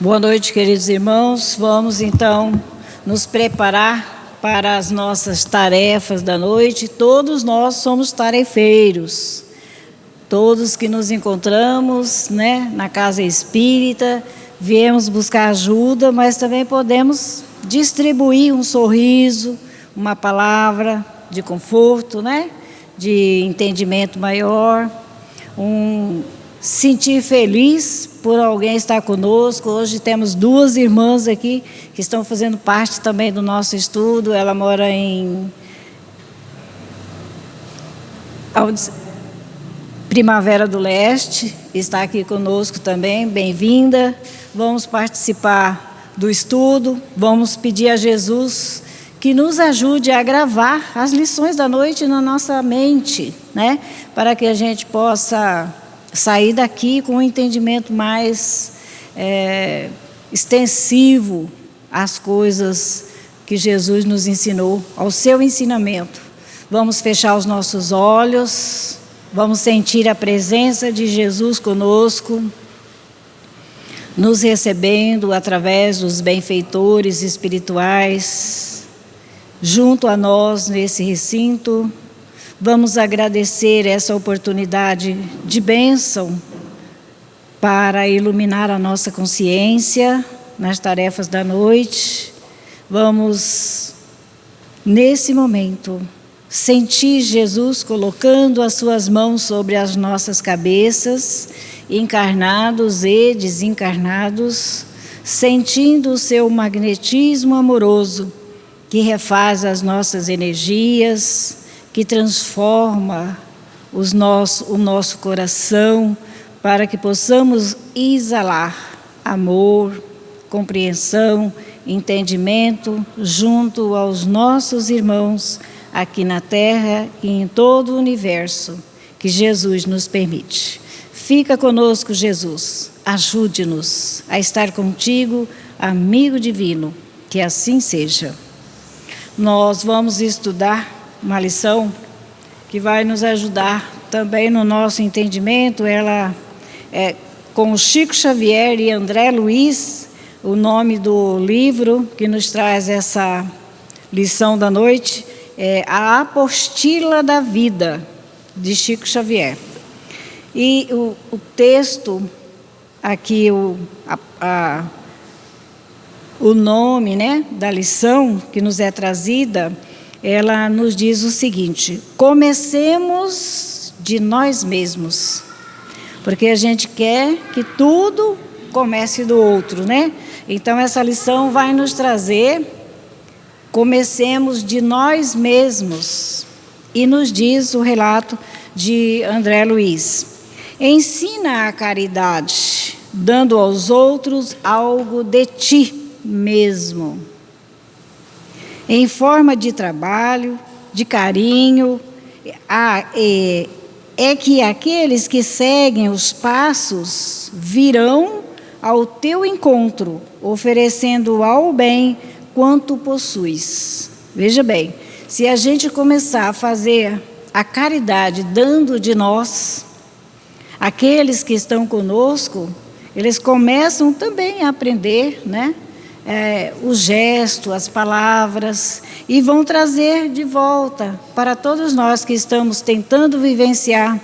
Boa noite, queridos irmãos. Vamos então nos preparar para as nossas tarefas da noite. Todos nós somos tarefeiros. Todos que nos encontramos, na casa espírita, viemos buscar ajuda, mas também podemos distribuir um sorriso, uma palavra de conforto, de entendimento maior, sentir feliz por alguém estar conosco. Hoje temos duas irmãs aqui que estão fazendo parte também do nosso estudo. Ela mora em Primavera do Leste, está aqui conosco também, bem-vinda. Vamos participar do estudo, vamos pedir a Jesus que nos ajude a gravar as lições da noite na nossa mente, para que a gente possa sair daqui com um entendimento mais extensivo às coisas que Jesus nos ensinou, ao seu ensinamento. Vamos fechar os nossos olhos, vamos sentir a presença de Jesus conosco, nos recebendo através dos benfeitores espirituais, junto a nós nesse recinto. Vamos agradecer essa oportunidade de bênção para iluminar a nossa consciência nas tarefas da noite. Vamos, nesse momento, sentir Jesus colocando as suas mãos sobre as nossas cabeças, encarnados e desencarnados, sentindo o seu magnetismo amoroso, que refaz as nossas energias, que transforma o nosso coração, para que possamos exalar amor, compreensão, entendimento junto aos nossos irmãos aqui na Terra e em todo o universo que Jesus nos permite. Fica conosco, Jesus, ajude-nos a estar contigo, amigo divino, que assim seja. Nós vamos estudar uma lição que vai nos ajudar também no nosso entendimento. Ela é com Chico Xavier e André Luiz. O nome do livro que nos traz essa lição da noite é A Apostila da Vida, de Chico Xavier. E o texto, aqui o nome da lição que nos é trazida, ela nos diz o seguinte: comecemos de nós mesmos, porque a gente quer que tudo comece do outro, Então essa lição vai nos trazer, comecemos de nós mesmos, e nos diz o relato de André Luiz: ensina a caridade, dando aos outros algo de ti mesmo, em forma de trabalho, de carinho. É que aqueles que seguem os passos virão ao teu encontro, oferecendo ao bem quanto possuis. Veja bem, se a gente começar a fazer a caridade dando de nós, aqueles que estão conosco, eles começam também a aprender, o gesto, as palavras, e vão trazer de volta para todos nós que estamos tentando vivenciar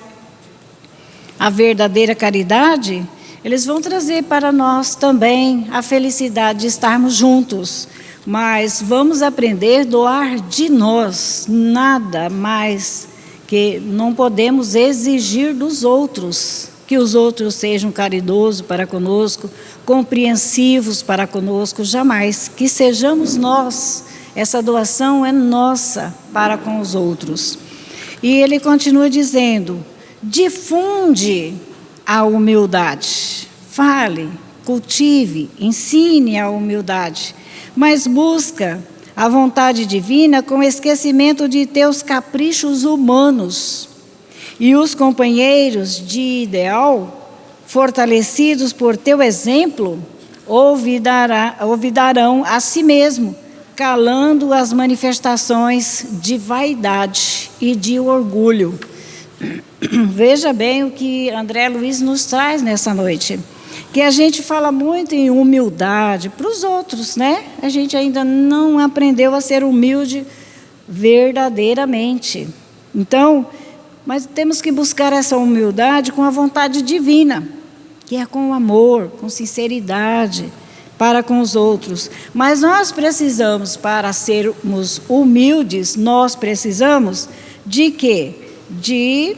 a verdadeira caridade. Eles vão trazer para nós também a felicidade de estarmos juntos, mas vamos aprender a doar de nós, nada mais, que não podemos exigir dos outros, que os outros sejam caridosos para conosco, compreensivos para conosco, jamais, que sejamos nós. Essa doação é nossa para com os outros. E ele continua dizendo: difunde a humildade, fale, cultive, ensine a humildade, mas busca a vontade divina com esquecimento de teus caprichos humanos. E os companheiros de ideal, fortalecidos por teu exemplo, olvidarão a si mesmo, calando as manifestações de vaidade e de orgulho. Veja bem o que André Luiz nos traz nessa noite, que a gente fala muito em humildade para os outros, né? A gente ainda não aprendeu a ser humilde verdadeiramente. Então, mas temos que buscar essa humildade com a vontade divina, que é com amor, com sinceridade para com os outros. Mas nós precisamos, para sermos humildes, nós precisamos de quê? De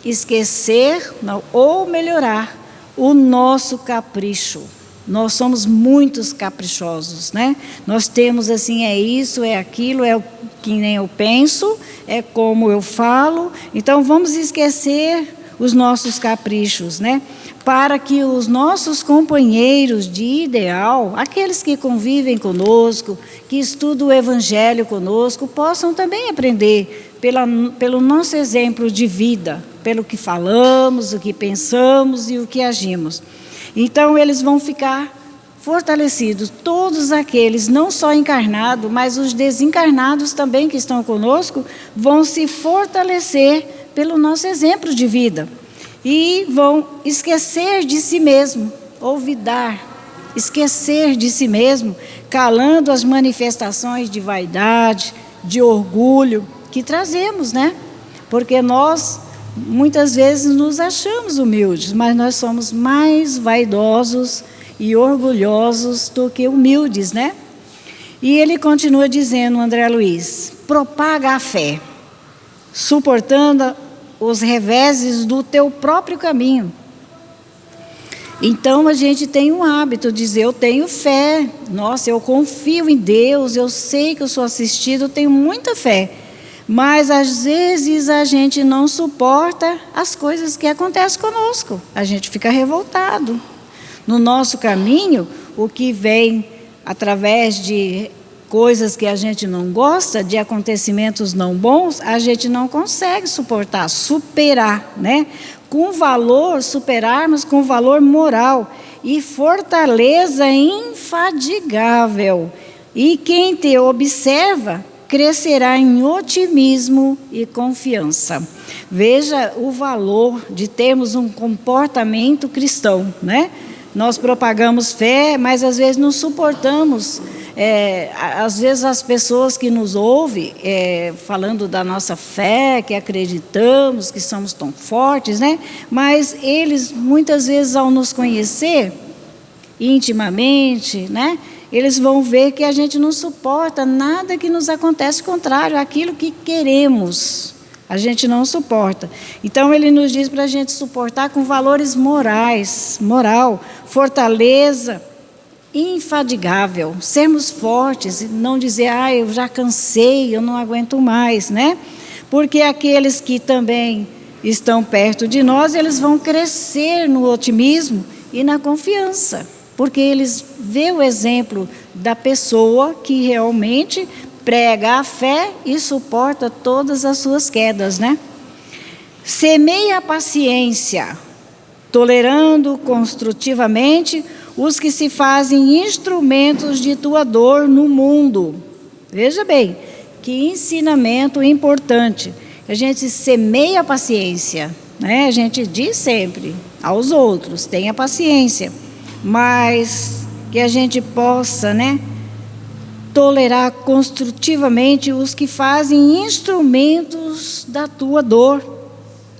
esquecer ou melhorar o nosso capricho. Nós somos muitos caprichosos, né? Nós temos assim, é isso, é aquilo, é o que nem eu penso, é como eu falo. Então vamos esquecer os nossos caprichos, né? Para que os nossos companheiros de ideal, aqueles que convivem conosco, que estudam o Evangelho conosco, possam também aprender pelo nosso exemplo de vida, pelo que falamos, o que pensamos e o que agimos. Então, eles vão ficar fortalecidos, todos aqueles, não só encarnados, mas os desencarnados também que estão conosco, vão se fortalecer pelo nosso exemplo de vida. E vão esquecer de si mesmo, olvidar, esquecer de si mesmo, calando as manifestações de vaidade, de orgulho que trazemos, né? Porque nós, muitas vezes, nos achamos humildes, mas nós somos mais vaidosos e orgulhosos do que humildes, né? E ele continua dizendo, André Luiz, propaga a fé, suportando os reveses do teu próprio caminho. Então a gente tem um hábito de dizer, eu tenho fé, nossa, eu confio em Deus, eu sei que eu sou assistido, eu tenho muita fé. Mas às vezes a gente não suporta as coisas que acontecem conosco, a gente fica revoltado. No nosso caminho, o que vem através de coisas que a gente não gosta, de acontecimentos não bons, a gente não consegue suportar, superar, né? Com valor, superarmos com valor moral e fortaleza infadigável. E quem te observa crescerá em otimismo e confiança. Veja o valor de termos um comportamento cristão, né? Nós propagamos fé, mas às vezes não suportamos. Às vezes as pessoas que nos ouvem falando da nossa fé, que acreditamos, que somos tão fortes, né? Mas eles muitas vezes ao nos conhecer intimamente, né? Eles vão ver que a gente não suporta nada que nos acontece contrário àquilo que queremos. A gente não suporta. Então ele nos diz para a gente suportar com valores morais, moral, fortaleza, infadigável, sermos fortes e não dizer, eu já cansei, eu não aguento mais, né? Porque aqueles que também estão perto de nós, eles vão crescer no otimismo e na confiança, porque eles veem o exemplo da pessoa que realmente prega a fé e suporta todas as suas quedas, né? Semeia a paciência, tolerando construtivamente os que se fazem instrumentos de tua dor no mundo. Veja bem, que ensinamento importante. A gente semeia a paciência, né? A gente diz sempre aos outros, tenha paciência, mas que a gente possa, né, tolerar construtivamente os que fazem instrumentos da tua dor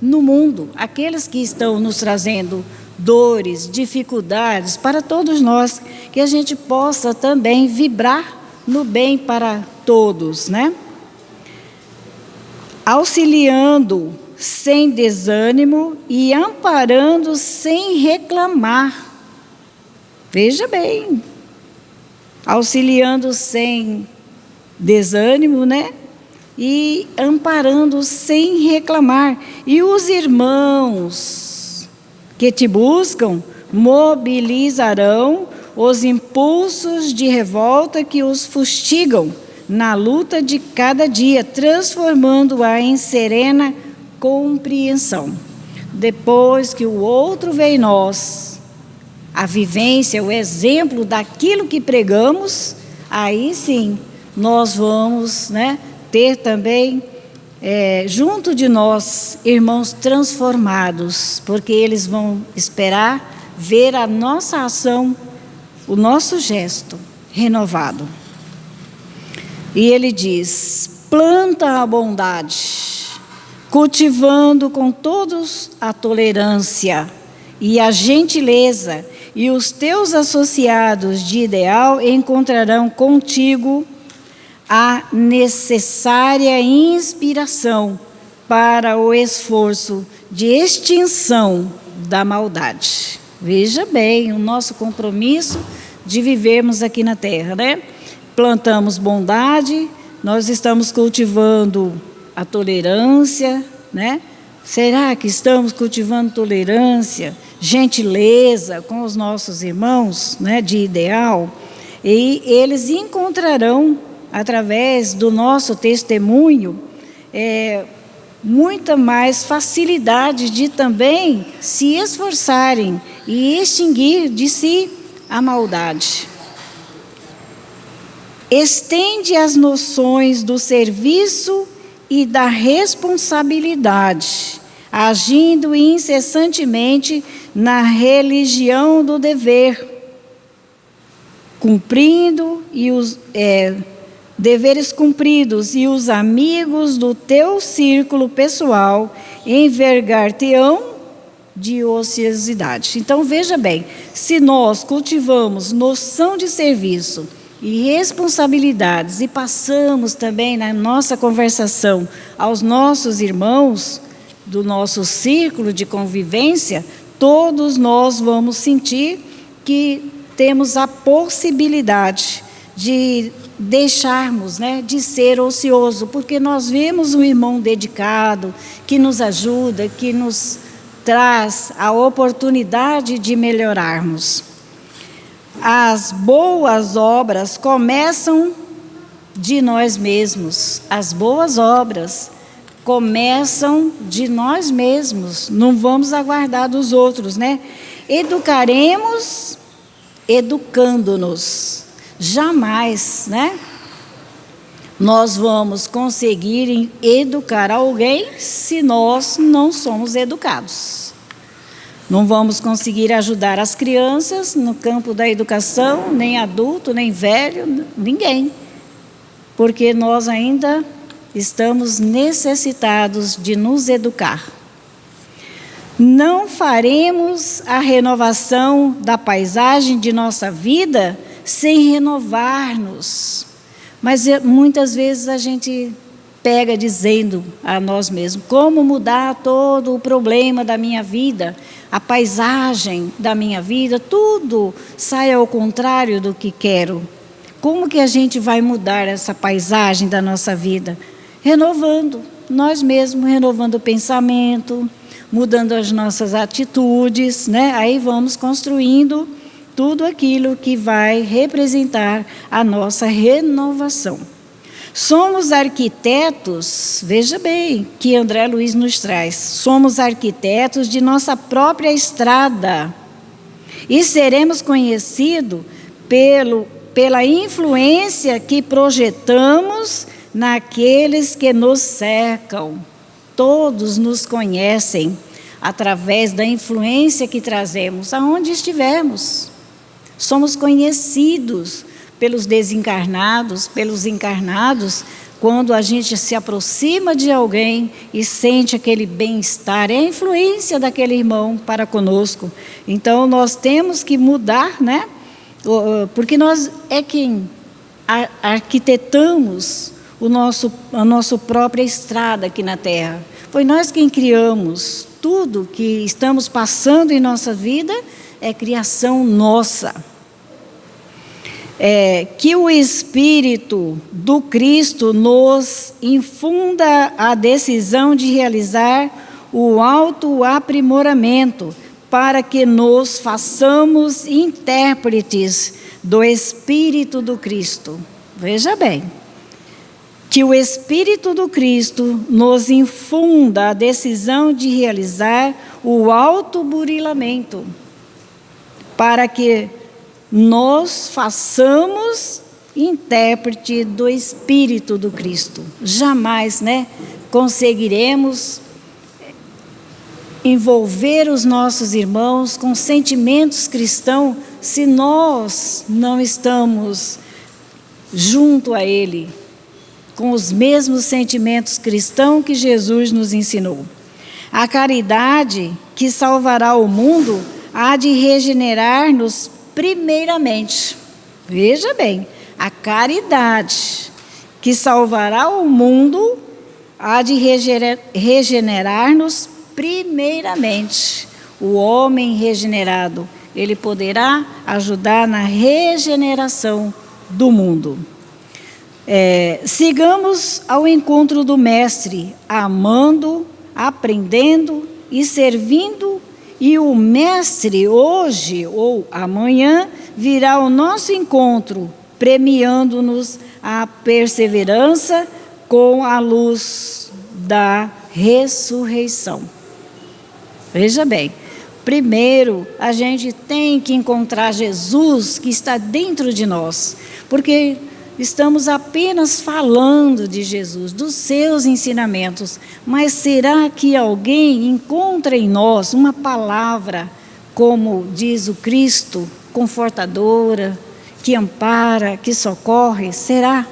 no mundo, aqueles que estão nos trazendo dores, dificuldades para todos nós, que a gente possa também vibrar no bem para todos, né? Auxiliando sem desânimo e amparando sem reclamar. Veja bem, auxiliando sem desânimo, né? E amparando sem reclamar. E os irmãos que te buscam mobilizarão os impulsos de revolta que os fustigam na luta de cada dia, transformando-a em serena compreensão. Depois que o outro vê em nós a vivência, o exemplo daquilo que pregamos, aí sim nós vamos, né, ter também junto de nós irmãos transformados, porque eles vão esperar ver a nossa ação, o nosso gesto renovado. E ele diz: planta a bondade, cultivando com todos a tolerância e a gentileza, e os teus associados de ideal encontrarão contigo a necessária inspiração para o esforço de extinção da maldade. Veja bem, o nosso compromisso de vivermos aqui na terra, né? Plantamos bondade, nós estamos cultivando a tolerância, né? Será que estamos cultivando tolerância, gentileza com os nossos irmãos, né, de ideal? E eles encontrarão, através do nosso testemunho, muita mais facilidade de também se esforçarem e extinguir de si a maldade. Estende as noções do serviço e da responsabilidade, agindo incessantemente na religião do dever, cumprindo e os deveres cumpridos, e os amigos do teu círculo pessoal envergar-te-ão de ociosidade. Então, veja bem, se nós cultivamos noção de serviço e responsabilidades e passamos também na nossa conversação aos nossos irmãos do nosso círculo de convivência, todos nós vamos sentir que temos a possibilidade de deixarmos, né, de ser ocioso, porque nós vemos um irmão dedicado, que nos ajuda, que nos traz a oportunidade de melhorarmos. As boas obras começam de nós mesmos. As boas obras começam de nós mesmos. Não vamos aguardar dos outros, né? Educaremos educando-nos. Jamais, né? Nós vamos conseguir educar alguém se nós não somos educados. Não vamos conseguir ajudar as crianças no campo da educação, nem adulto, nem velho, ninguém. Porque nós ainda estamos necessitados de nos educar. Não faremos a renovação da paisagem de nossa vida sem renovar-nos. Mas muitas vezes a gente pega dizendo a nós mesmos: como mudar todo o problema da minha vida, a paisagem da minha vida, tudo sai ao contrário do que quero. Como que a gente vai mudar essa paisagem da nossa vida? Renovando, nós mesmos, renovando o pensamento, mudando as nossas atitudes, né? Aí vamos construindo tudo aquilo que vai representar a nossa renovação. Somos arquitetos, veja bem, que André Luiz nos traz, somos arquitetos de nossa própria estrada e seremos conhecidos pela influência que projetamos naqueles que nos cercam. Todos nos conhecem através da influência que trazemos, aonde estivermos. Somos conhecidos pelos desencarnados, pelos encarnados, quando a gente se aproxima de alguém e sente aquele bem-estar, é a influência daquele irmão para conosco. Então, nós temos que mudar, né? Porque nós é quem arquitetamos a nossa própria estrada aqui na Terra. Foi nós quem criamos. Tudo que estamos passando em nossa vida é criação nossa. Que o Espírito do Cristo nos infunda a decisão de realizar o autoaprimoramento, para que nos façamos intérpretes do Espírito do Cristo. Veja bem, que o Espírito do Cristo nos infunda a decisão de realizar o autoburilamento, para que nos façamos intérprete do Espírito do Cristo. Jamais, né, conseguiremos envolver os nossos irmãos com sentimentos cristãos se nós não estamos junto a Ele, com os mesmos sentimentos cristãos que Jesus nos ensinou. A caridade que salvará o mundo há de regenerar-nos primeiramente. Veja bem, a caridade que salvará o mundo há de regenerar-nos primeiramente. O homem regenerado, ele poderá ajudar na regeneração do mundo. Sigamos ao encontro do Mestre, amando, aprendendo e servindo, e o Mestre hoje ou amanhã virá ao nosso encontro, premiando-nos a perseverança com a luz da ressurreição. Veja bem, primeiro a gente tem que encontrar Jesus que está dentro de nós, porque estamos apenas falando de Jesus, dos seus ensinamentos, mas será que alguém encontra em nós uma palavra, como diz o Cristo, confortadora, que ampara, que socorre? Será?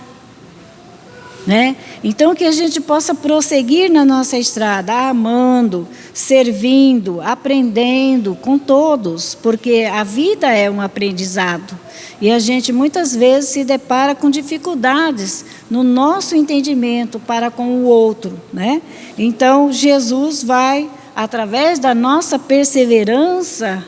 Né? Então, que a gente possa prosseguir na nossa estrada, amando, servindo, aprendendo com todos, porque a vida é um aprendizado. E a gente muitas vezes se depara com dificuldades no nosso entendimento para com o outro, né? Então, Jesus vai, através da nossa perseverança,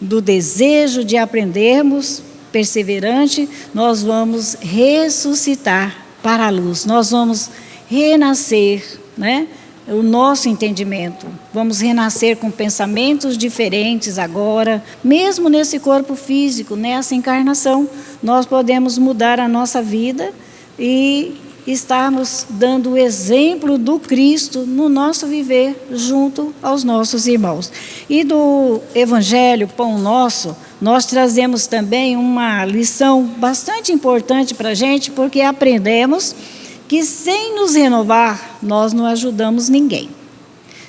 do desejo de aprendermos, perseverante, nós vamos ressuscitar para a luz, nós vamos renascer, né? O nosso entendimento, vamos renascer com pensamentos diferentes agora, mesmo nesse corpo físico, nessa encarnação, nós podemos mudar a nossa vida e estarmos dando o exemplo do Cristo no nosso viver junto aos nossos irmãos. E do Evangelho Pão Nosso, nós trazemos também uma lição bastante importante para a gente, porque aprendemos que sem nos renovar, nós não ajudamos ninguém.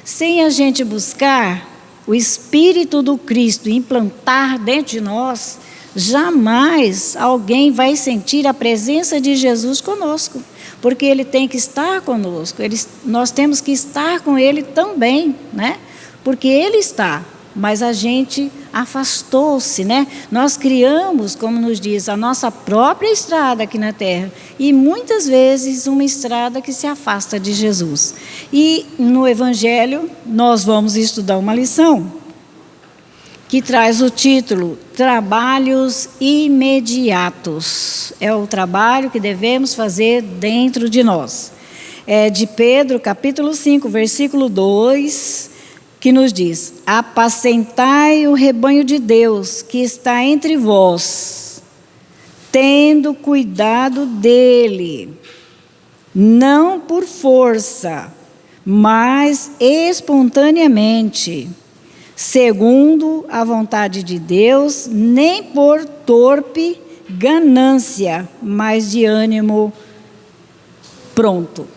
Sem a gente buscar o Espírito do Cristo implantar dentro de nós, jamais alguém vai sentir a presença de Jesus conosco, porque Ele tem que estar conosco, nós temos que estar com Ele também, né? Porque Ele está, mas a gente afastou-se, né? Nós criamos, como nos diz, a nossa própria estrada aqui na terra, e muitas vezes uma estrada que se afasta de Jesus. E no Evangelho nós vamos estudar uma lição que traz o título Trabalhos Imediatos. É o trabalho que devemos fazer dentro de nós. É de Pedro, capítulo 5, versículo 2, que nos diz: apacentai o rebanho de Deus que está entre vós, tendo cuidado dele, não por força, mas espontaneamente, segundo a vontade de Deus, nem por torpe ganância, mas de ânimo pronto.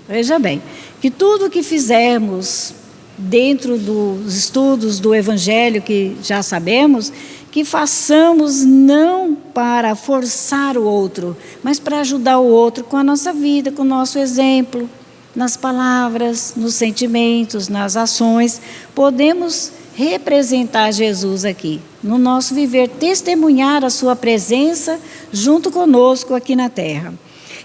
Veja bem, que tudo que fizermos dentro dos estudos do Evangelho, que já sabemos, que façamos não para forçar o outro, mas para ajudar o outro com a nossa vida, com o nosso exemplo, nas palavras, nos sentimentos, nas ações. Podemos representar Jesus aqui, no nosso viver, testemunhar a sua presença junto conosco aqui na terra.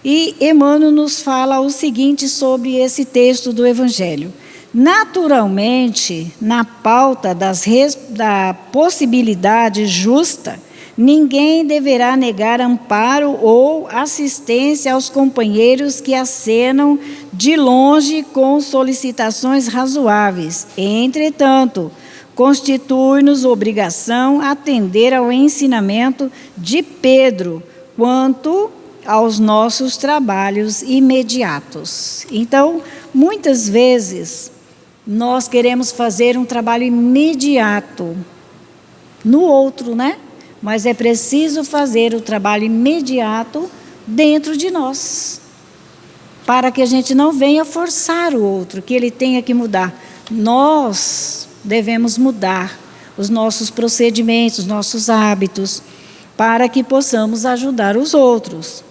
E Emmanuel nos fala o seguinte sobre esse texto do Evangelho: naturalmente, na pauta da possibilidade justa, ninguém deverá negar amparo ou assistência aos companheiros que acenam de longe com solicitações razoáveis. Entretanto, constitui-nos obrigação atender ao ensinamento de Pedro quanto aos nossos trabalhos imediatos. Então, muitas vezes, nós queremos fazer um trabalho imediato no outro, né? Mas é preciso fazer o trabalho imediato dentro de nós, para que a gente não venha forçar o outro, que ele tenha que mudar. nós devemos mudar os nossos procedimentos, nossos hábitos, para que possamos ajudar os outros.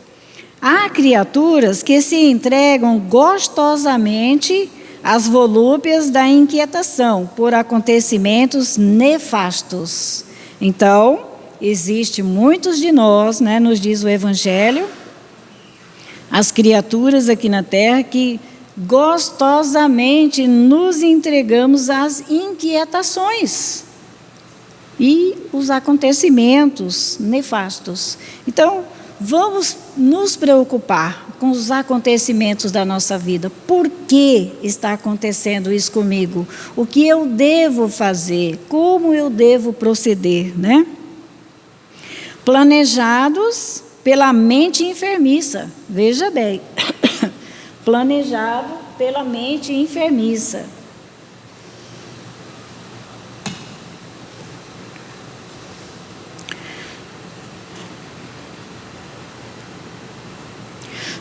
Há criaturas que se entregam gostosamente às volúpias da inquietação por acontecimentos nefastos. Então, existe muitos de nós, né, nos diz o Evangelho, as criaturas aqui na Terra que gostosamente nos entregamos às inquietações e os acontecimentos nefastos. Então, vamos nos preocupar com os acontecimentos da nossa vida. Por que está acontecendo isso comigo? O que eu devo fazer? Como eu devo proceder, né? Planejados pela mente enfermiça. Veja bem, planejado pela mente enfermiça.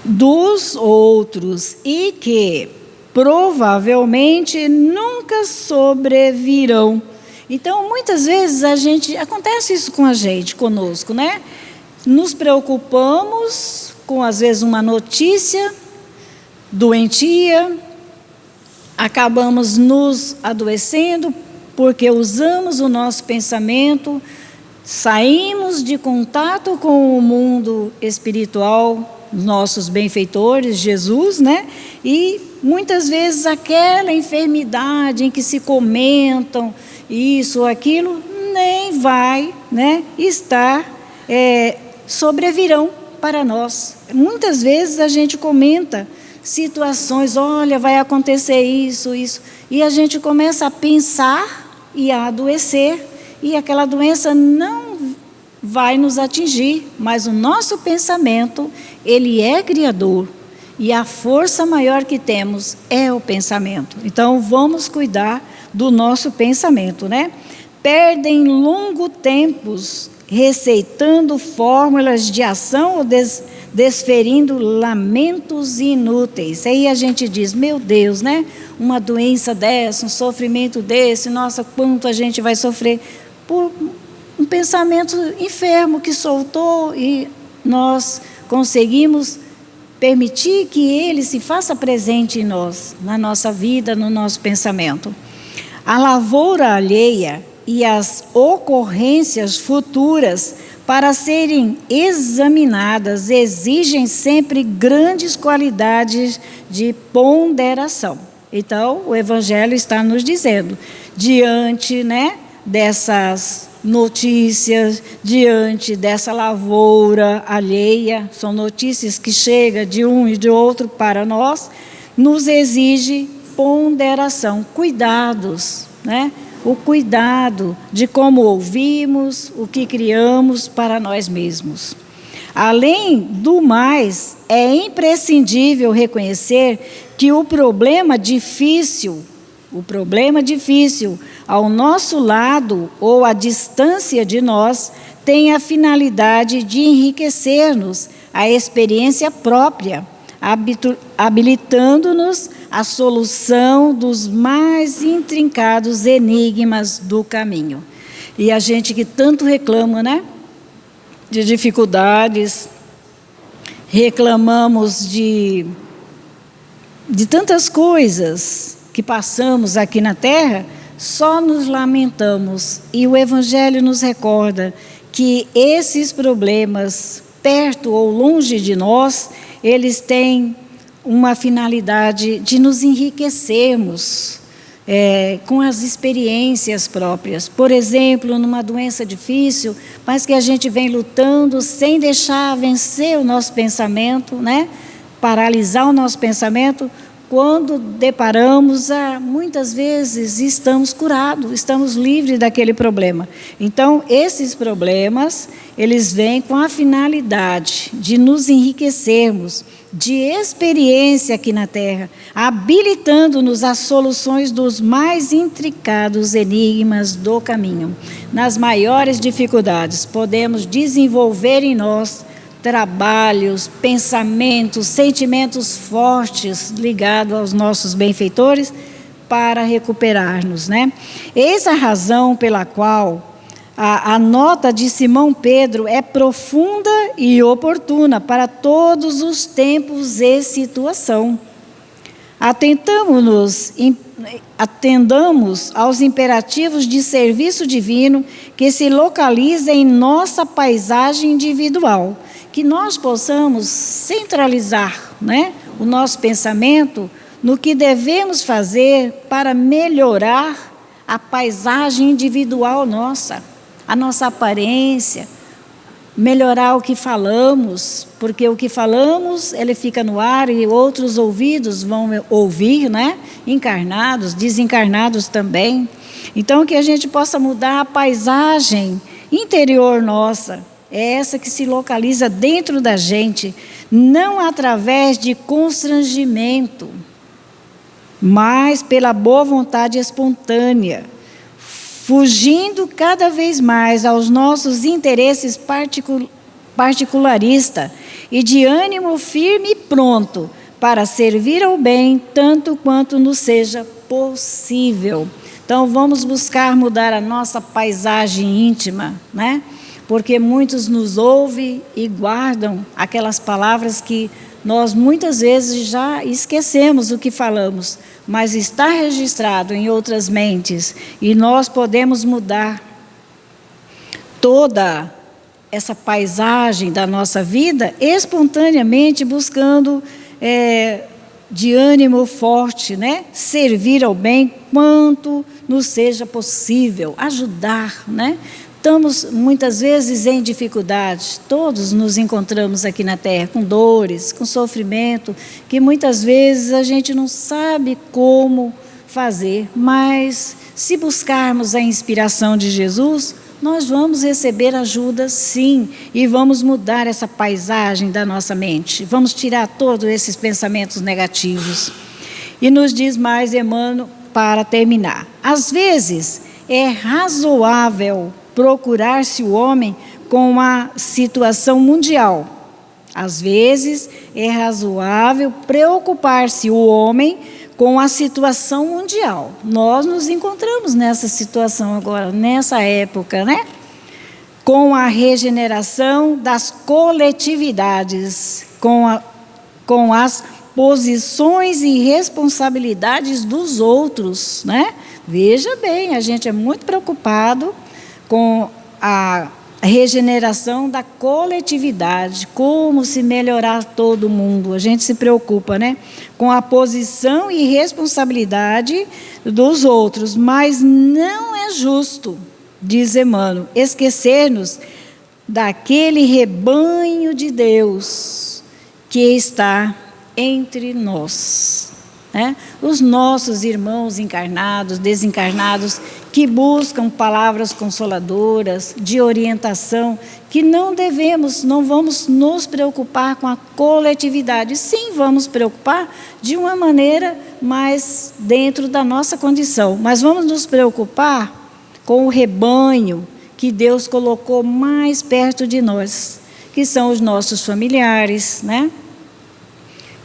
Dos outros e que provavelmente nunca sobrevirão. Então, muitas vezes acontece isso com a gente, conosco, né? Nos preocupamos com, às vezes, uma notícia doentia, acabamos nos adoecendo porque usamos o nosso pensamento, saímos de contato com o mundo espiritual, nossos benfeitores, Jesus, né? E muitas vezes aquela enfermidade em que se comentam isso ou aquilo, nem vai, né, estar, sobrevirão para nós. Muitas vezes a gente comenta situações, olha, vai acontecer isso, e a gente começa a pensar e a adoecer, e aquela doença não vai nos atingir, mas o nosso pensamento, ele é criador, e a força maior que temos é o pensamento. Então, vamos cuidar do nosso pensamento, né? Perdem longo tempos receitando fórmulas de ação ou desferindo lamentos inúteis. Aí a gente diz, meu Deus, né? Uma doença dessa, um sofrimento desse, nossa, quanto a gente vai sofrer por um pensamento enfermo que soltou, e nós conseguimos permitir que ele se faça presente em nós, na nossa vida, no nosso pensamento. A lavoura alheia e as ocorrências futuras, para serem examinadas, exigem sempre grandes qualidades de ponderação. Então, o Evangelho está nos dizendo, diante, né, dessas notícias, diante dessa lavoura alheia, são notícias que chegam de um e de outro para nós, nos exige ponderação, cuidados, né? O cuidado de como ouvimos, o que criamos para nós mesmos. Além do mais, é imprescindível reconhecer que o problema difícil ao nosso lado ou à distância de nós tem a finalidade de enriquecer-nos a experiência própria, habilitando-nos a solução dos mais intrincados enigmas do caminho. E a gente que tanto reclama, né, de dificuldades, reclamamos de tantas coisas que passamos aqui na Terra, só nos lamentamos. E o Evangelho nos recorda que esses problemas, perto ou longe de nós, eles têm uma finalidade de nos enriquecermos com as experiências próprias. Por exemplo, numa doença difícil, mas que a gente vem lutando sem deixar vencer o nosso pensamento, né? Paralisar o nosso pensamento. Quando deparamos, muitas vezes estamos curados, estamos livres daquele problema. Então, esses problemas, eles vêm com a finalidade de nos enriquecermos de experiência aqui na Terra, habilitando-nos às soluções dos mais intricados enigmas do caminho. Nas maiores dificuldades, podemos desenvolver em nós trabalhos, pensamentos, sentimentos fortes ligados aos nossos benfeitores, para recuperar-nos, né? Eis a razão pela qual a nota de Simão Pedro é profunda e oportuna para todos os tempos e situação. Atendamos aos imperativos de serviço divino que se localiza em nossa paisagem individual, que nós possamos centralizar, né, o nosso pensamento no que devemos fazer para melhorar a paisagem individual nossa, a nossa aparência, melhorar o que falamos, porque o que falamos, ele fica no ar e outros ouvidos vão ouvir, né? Encarnados, desencarnados também. Então, que a gente possa mudar a paisagem interior nossa, é essa que se localiza dentro da gente, não através de constrangimento, mas pela boa vontade espontânea, fugindo cada vez mais aos nossos interesses particularistas e de ânimo firme e pronto para servir ao bem, tanto quanto nos seja possível. Então, vamos buscar mudar a nossa paisagem íntima, né? Porque muitos nos ouvem e guardam aquelas palavras que nós muitas vezes já esquecemos o que falamos, mas está registrado em outras mentes e nós podemos mudar toda essa paisagem da nossa vida espontaneamente buscando de ânimo forte, né? Servir ao bem quanto nos seja possível, ajudar, né? Estamos muitas vezes em dificuldades, todos nos encontramos aqui na Terra com dores, com sofrimento, que muitas vezes a gente não sabe como fazer, mas se buscarmos a inspiração de Jesus, nós vamos receber ajuda sim, e vamos mudar essa paisagem da nossa mente, vamos tirar todos esses pensamentos negativos. E nos diz mais Emmanuel, para terminar, às vezes é razoável procurar-se o homem com a situação mundial. Às vezes, é razoável preocupar-se o homem com a situação mundial. Nós nos encontramos nessa situação agora, nessa época, né? Com a regeneração das coletividades, com as posições e responsabilidades dos outros, né? Veja bem, a gente é muito preocupado com a regeneração da coletividade, como se melhorar todo mundo. A gente se preocupa, né? Com a posição e responsabilidade dos outros, mas não é justo, diz Emmanuel, esquecer-nos daquele rebanho de Deus que está entre nós, né? Os nossos irmãos encarnados, desencarnados, que buscam palavras consoladoras, de orientação, que não vamos nos preocupar com a coletividade. Sim, vamos preocupar de uma maneira mais dentro da nossa condição, mas vamos nos preocupar com o rebanho que Deus colocou mais perto de nós, que são os nossos familiares, né?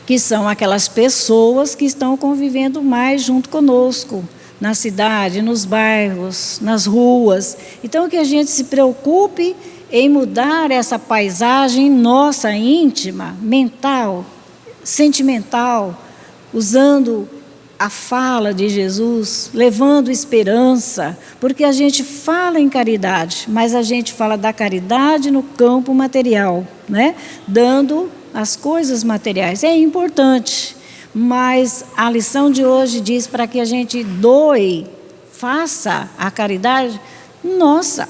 Que são aquelas pessoas que estão convivendo mais junto conosco, na cidade, nos bairros, nas ruas. Então, que a gente se preocupe em mudar essa paisagem nossa íntima, mental, sentimental, usando a fala de Jesus, levando esperança, porque a gente fala em caridade, mas a gente fala da caridade no campo material, né? Dando as coisas materiais. É importante, mas a lição de hoje diz para que a gente doe, faça a caridade nossa,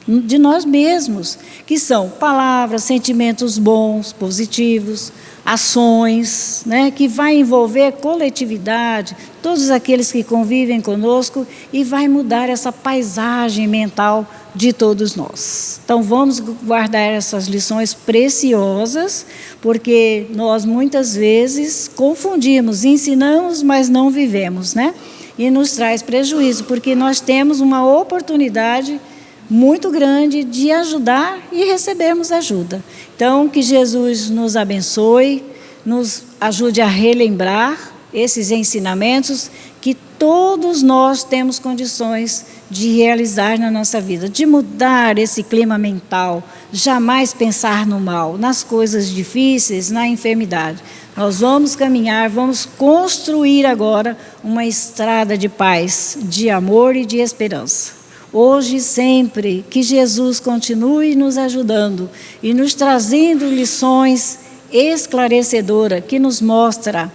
de nós mesmos, que são palavras, sentimentos bons, positivos, ações, né, que vai envolver coletividade, todos aqueles que convivem conosco, e vai mudar essa paisagem mental de todos nós. Então, vamos guardar essas lições preciosas, porque nós muitas vezes confundimos, ensinamos, mas não vivemos, né? E nos traz prejuízo, porque nós temos uma oportunidade muito grande de ajudar e recebermos ajuda. Então, que Jesus nos abençoe, nos ajude a relembrar esses ensinamentos que todos nós temos condições de realizar na nossa vida, de mudar esse clima mental, jamais pensar no mal, nas coisas difíceis, na enfermidade. Nós vamos caminhar, vamos construir agora uma estrada de paz, de amor e de esperança. Hoje e sempre, que Jesus continue nos ajudando e nos trazendo lições esclarecedoras que nos mostra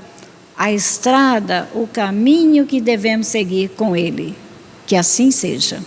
a estrada, o caminho que devemos seguir com Ele. Que assim seja.